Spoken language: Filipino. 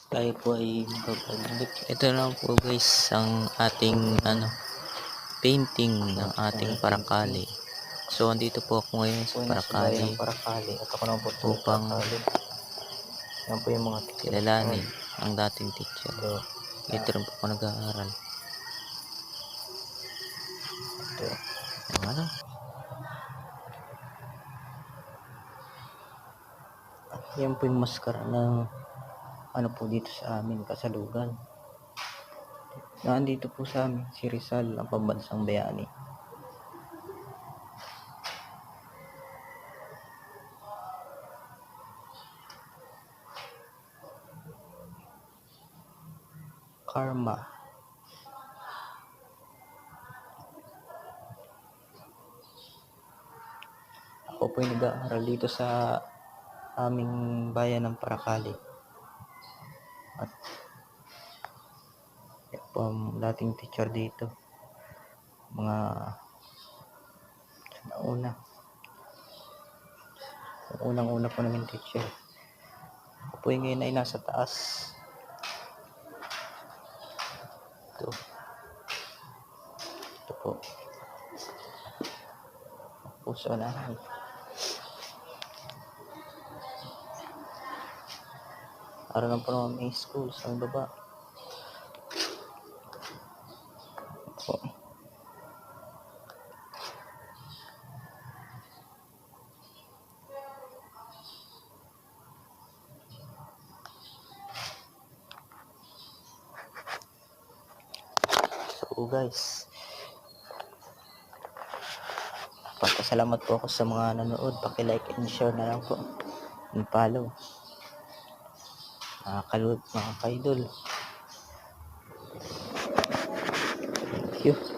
Tayo po ay babalik. Ito na po guys ang ating painting ng ating Paracali. So andito po ako ngayon sa Paracali At ako naman po upang yan po yung mga kilalanin ang dating teacher. Ito. Dito rin po ako nag-aaral. Ito. Yan po yung maskara ng po dito sa amin, Kasalugan. Nandito po sa amin si Rizal, ang pambansang bayani. Karma. Ako po yung nag-aaral dito sa aming bayan ng Paracali. At yan po ang dating teacher dito. Mga unang-una po namin teacher. Ako po yung ngayon ay nasa taas. Ito po. Puso na. Araw lang po naman may school sa baba. Po. So guys, pasalamat po ako sa mga nanood. Paki-like and share na lang po. And follow. Mga kaidol. Thank you.